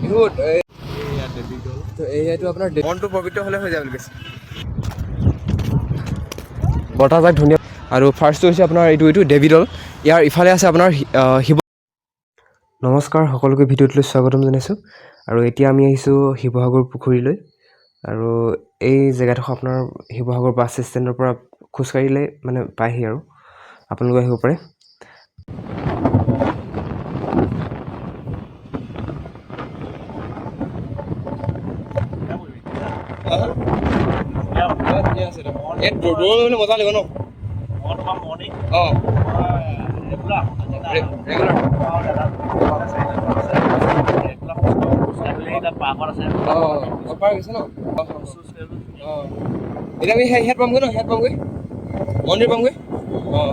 বিহুত এইটো আপোনাৰ মনটো পবিত্ৰ হ'লে হৈ যায় বুলি কৈছে বতাহজাক ধুনীয়া আৰু ফাৰ্ষ্টটো হৈছে আপোনাৰ এইটো দেৱী দৌল ইয়াৰ ইফালে আছে আপোনাৰ শিৱ নমস্কাৰ সকলোকে ভিডিঅ'টোলৈ স্বাগতম জনাইছোঁ আৰু এতিয়া আমি আহিছোঁ শিৱসাগৰ পুখুৰীলৈ আৰু এই জেগাডোখৰ আপোনাৰ শিৱসাগৰ বাছ ষ্টেণ্ডৰ পৰা খোজকাঢ়িলে মানে পায়হি আৰু আপোনালোকে আহিব পাৰে মজা লাগিব ন অঁ এতিয়া আমি হেড পামগৈ ন হেড পামগৈ মন্দিৰ পামগৈ অঁ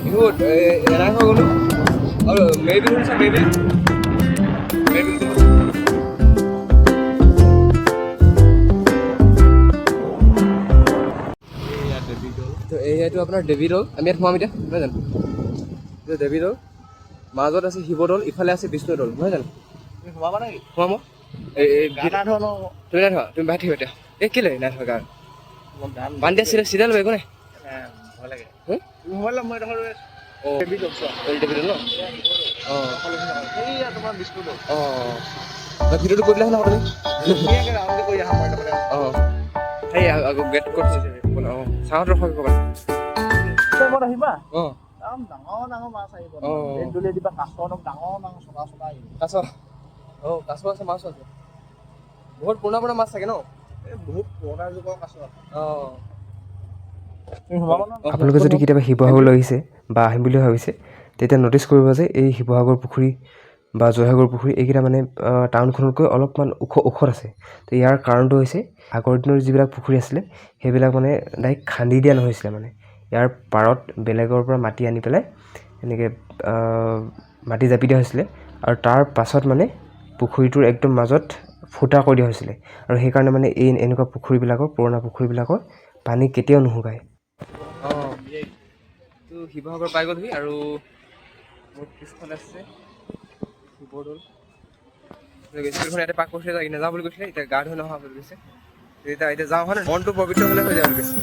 বিহুত এৰাই হৈ গ'লো আৰু মে বিহু দিছে মে বিহু এইটো আপোনাৰ দেৱী দৌল আমি ইয়াত সোমাম এতিয়া নহয় জানো এইটো দেৱী দৌল মাজত আছে শিৱদৌল ইফালে আছে বিষ্ণু দৌল নহয় জানো সোমাবা নেকি সোমাম তুমি নাই থোৱা তুমি বাহিৰ থাকিবা এতিয়া এই কেলে নাই থোৱা গান বান্ধি দিয়া চিৰিয়েল লৈ একো নাই ভয় লাগে দেৱী দৌল ন অঁ অঁ ভিডিঅ'টো কৰি দিলা নহয় তুমি অঁ সেই আকৌ গেট ক'ত আছে অঁ চাওঁত ৰখা ক'ৰবাত আহিবা অঁ ডাঙৰ ডাঙৰ মাছ আহিব দিবা কাছ ডাঙৰ ডাঙৰ চকা চকা আহিব কাছ অঁ কাছ আছে মাছ আছে বহুত পুৰণা পুৰণা মাছ থাকে ন এই বহুত পুৰণা যুগৰ কাছ অঁ আপোনালোকে যদি কেতিয়াবা শিৱসাগৰলৈ আহিছে বা আহিম বুলি ভাবিছে তেতিয়া ন'টিছ কৰিব যে এই শিৱসাগৰ পুখুৰী বা জয়সাগৰ পুখুৰী এইকেইটা মানে টাউনখনতকৈ অলপমান ওখত আছে তো ইয়াৰ কাৰণটো হৈছে আগৰ দিনৰ যিবিলাক পুখুৰী আছিলে সেইবিলাক মানে ডাইৰেক্ট খান্দি দিয়া নহৈছিলে মানে ইয়াৰ পাৰত বেলেগৰ পৰা মাটি আনি পেলাই এনেকৈ মাটি জাপি দিয়া হৈছিলে আৰু তাৰ পাছত মানে পুখুৰীটোৰ একদম মাজত ফুটা কৰি দিয়া হৈছিলে আৰু সেইকাৰণে মানে এই এনেকুৱা পুখুৰীবিলাকৰ পুৰণা পুখুৰীবিলাকৰ পানী কেতিয়াও নুশুকায় অঁ তো শিৱসাগৰ পাই গ'লহি আৰু মোৰ পিছফালে আছে শিৱদৌল স্কুলখন ইয়াতে পাক কৰিছিলে নাযাওঁ বুলি কৈছিলে এতিয়া গা ধুই নহা বুলি কৈছে এতিয়া যাওঁ হয় মনটো পবিত্ৰ হ'লে হৈ যায় বুলি কৈছে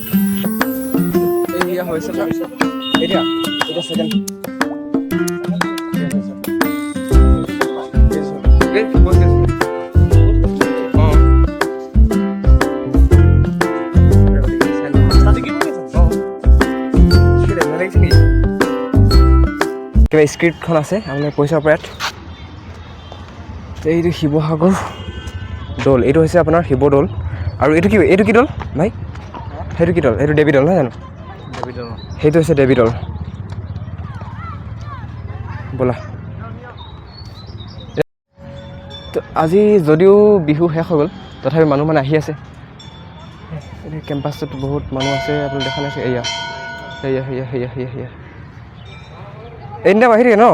এয়া হৈছে এতিয়া ছেকেণ্ড কিবা স্ক্ৰিপ্টখন আছে আপোনাৰ পইচাৰ পৰা এইটো শিৱসাগৰ দৌল এইটো হৈছে আপোনাৰ শিৱদৌল আৰু এইটো কি দৌল ভাই সেইটো কি দৌল এইটো দেৱী দৌল নহয় জানো দেৱী দৌল সেইটো হৈছে দেৱী দৌল ব'লা তো আজি যদিও বিহু শেষ হৈ গ'ল তথাপি মানুহ মানে আহি আছে এই কেম্পাছটোত বহুত মানুহ আছে আপুনি দেখা নাছে এয়া এদিন আহি থাকে ন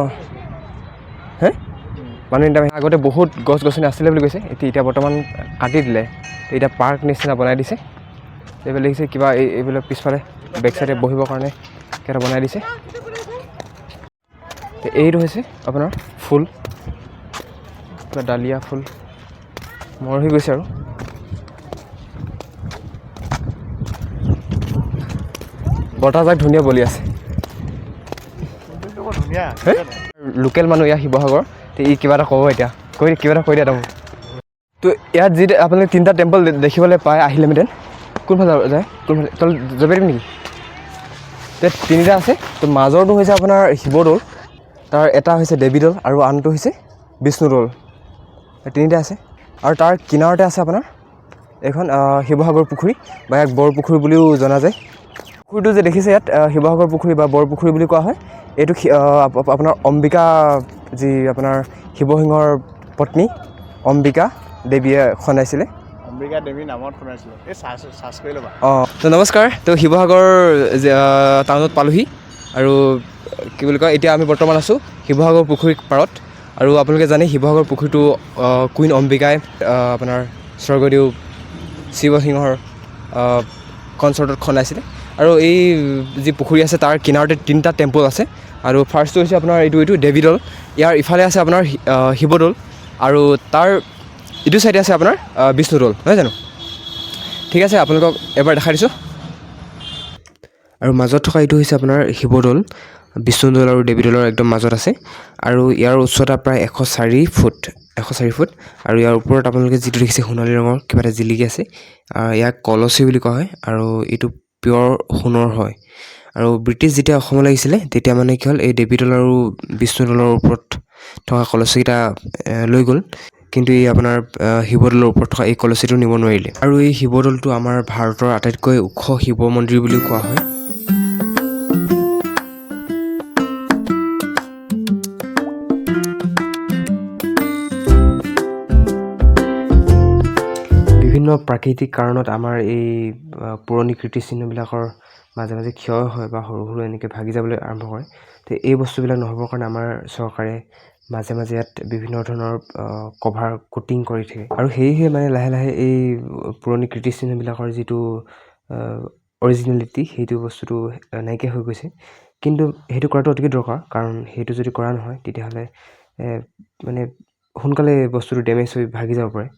হে মানুহ এদিন আগতে বহুত গছ গছনি আছিলে বুলি কৈছে এতিয়া বৰ্তমান কাটি দিলে এতিয়া পাৰ্ক নিচিনা বনাই দিছে এইবিলাক দেখিছে কিবা এইবিলাক পিছফালে বেক চাইডে বহিবৰ কাৰণে কিবা বনাই দিছে এইটো হৈছে আপোনাৰ ফুল কিবা ডালিয়া ফুল মৰহি গৈছে আৰু বতাহজাক ধুনীয়া বলি আছে লোকেল মানুহ ইয়াৰ শিৱসাগৰ তো ই কিবা এটা ক'ব এতিয়া কিবা এটা কৈ দিয়া তাৰমানে তো ইয়াত যি আপোনালোকে তিনিটা টেম্পল দেখিবলৈ পায় আহিলেহেঁতেন কোনফালে যায় কোনফালে তল যাব পাৰিম নেকি তিনিটা আছে তো মাজৰটো হৈছে আপোনাৰ শিৱদৌল তাৰ এটা হৈছে দেৱী দৌল আৰু আনটো হৈছে বিষ্ণু দৌল তিনিটা আছে আৰু তাৰ কিনাৰতে আছে আপোনাৰ এখন শিৱসাগৰ পুখুৰী বা ইয়াক বৰপুখুৰী বুলিও জনা যায় পুখুৰীটো যে দেখিছে ইয়াত শিৱসাগৰ পুখুৰী বা বৰপুখুৰী বুলি কোৱা হয় এইটো আপোনাৰ অম্বিকা যি আপোনাৰ শিৱসিংহৰ পত্নী অম্বিকা দেৱীয়ে খন্দাইছিলে অম্বিকা দেৱীৰ নামত খন্দাইছিলে এই চাৰ্চ কৰি ল'বা অঁ তো নমস্কাৰ তো শিৱসাগৰ টাউনত পালোহি আৰু কি বুলি কয় এতিয়া আমি বৰ্তমান আছোঁ শিৱসাগৰ পুখুৰীৰ পাৰত আৰু আপোনালোকে জানে শিৱসাগৰ পুখুৰীটো কুইন অম্বিকাই আপোনাৰ স্বৰ্গদেউ শিৱসিংহৰ কনচৰ্টত খন্দাইছিলে আৰু এই যি পুখুৰী আছে তাৰ কিনাৰতে 3টা টেম্পল আছে আৰু ফাৰ্ষ্টটো হৈছে আপোনাৰ এইটো দেৱীদৌল ইয়াৰ ইফালে আছে আপোনাৰ শিৱদৌল আৰু তাৰ ইটো চাইডে আছে আপোনাৰ বিষ্ণুদৌল নহয় জানো ঠিক আছে আপোনালোকক এবাৰ দেখাই দিছোঁ আৰু মাজত থকা এইটো হৈছে আপোনাৰ শিৱদৌল বিষ্ণুদৌল আৰু দেৱীদৌলৰ একদম মাজত আছে আৰু ইয়াৰ উচ্চতা প্ৰায় 104 ফুট আৰু ইয়াৰ ওপৰত আপোনালোকে যিটো দেখিছে সোণালী ৰঙৰ কিবা এটা জিলিকি আছে ইয়াক কলচী বুলি কোৱা হয় আৰু এইটো পিয়ৰ সোণৰ হয় আৰু ব্ৰিটিছ যেতিয়া অসমলৈ আহিছিলে তেতিয়া মানে কি হ'ল এই দেৱীদৌল আৰু বিষ্ণুদৌলৰ ওপৰত থকা কলচীকেইটা লৈ গ'ল কিন্তু এই আপোনাৰ শিৱদৌলৰ ওপৰত থকা এই কলচীটো নিব নোৱাৰিলে আৰু এই শিৱদৌলটো আমাৰ ভাৰতৰ আটাইতকৈ ওখ শিৱ মন্দিৰ বুলি কোৱা হয় বিভিন্ন প্ৰাকৃতিক কাৰণত আমাৰ এই পুৰণি কীৰ্তিচিহ্নবিলাকৰ মাজে মাজে ক্ষয় হয় বা সৰু সৰু এনেকৈ ভাগি যাবলৈ আৰম্ভ কৰে তো এই বস্তুবিলাক নহ'বৰ কাৰণে আমাৰ চৰকাৰে মাজে মাজে ইয়াত বিভিন্ন ধৰণৰ কভাৰ কোটিং কৰি থাকে আৰু সেয়েহে মানে লাহে লাহে এই পুৰণি কীৰ্তিচিহ্নবিলাকৰ যিটো অৰিজিনেলিটি সেইটো বস্তুটো নাইকিয়া হৈ গৈছে কিন্তু সেইটো কৰাটো অতিকৈ দৰকাৰ কাৰণ সেইটো যদি কৰা নহয় তেতিয়াহ'লে মানে সোনকালে বস্তুটো ডেমেজ হৈ ভাগি যাব পাৰে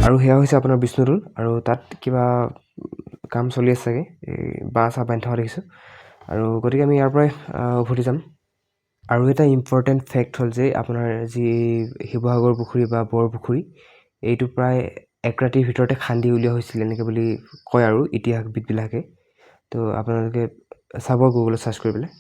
আৰু সেয়া হৈছে আপোনাৰ বিষ্ণুদৌল আৰু তাত কিবা কাম চলি আছে চাগে এই বাঁহ চাহ বান্ধি থকা দেখিছোঁ আৰু গতিকে আমি ইয়াৰ পৰাই উভতি যাম আৰু এটা ইম্পৰ্টেণ্ট ফেক্ট হ'ল যে আপোনাৰ যি শিৱসাগৰ পুখুৰী বা বৰপুখুৰী এইটো প্ৰায় এক ৰাতিৰ ভিতৰতে খান্দি উলিওৱা হৈছিল এনেকৈ বুলি কয় আৰু ইতিহাসবিদবিলাকে তো আপোনালোকে চাব গুগলত চাৰ্চ কৰি পেলাই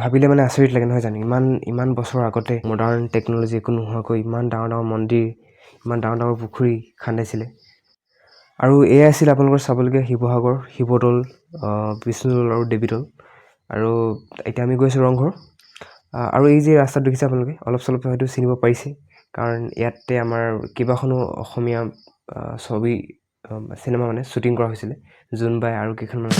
ভাবিলে মানে আচৰিত লাগে নহয় জানো ইমান বছৰ আগতে মডাৰ্ণ টেকন'লজি একো নোহোৱাকৈ ইমান ডাঙৰ ডাঙৰ মন্দিৰ ইমান ডাঙৰ ডাঙৰ পুখুৰী খান্দাইছিলে আৰু এয়াই আছিল আপোনালোকৰ চাবলগীয়া শিৱসাগৰ শিৱদৌল বিষ্ণুদৌল আৰু দেৱীদৌল আৰু এতিয়া আমি গৈছোঁ ৰংঘৰ আৰু এই যে ৰাস্তাটো দেখিছে আপোনালোকে অলপ চলপ হয়তো চিনিব পাৰিছে কাৰণ ইয়াতে আমাৰ কেইবাখনো অসমীয়া ছবি চিনেমা মানে শ্বুটিং কৰা হৈছিলে জোনবাই আৰু কেইখনমান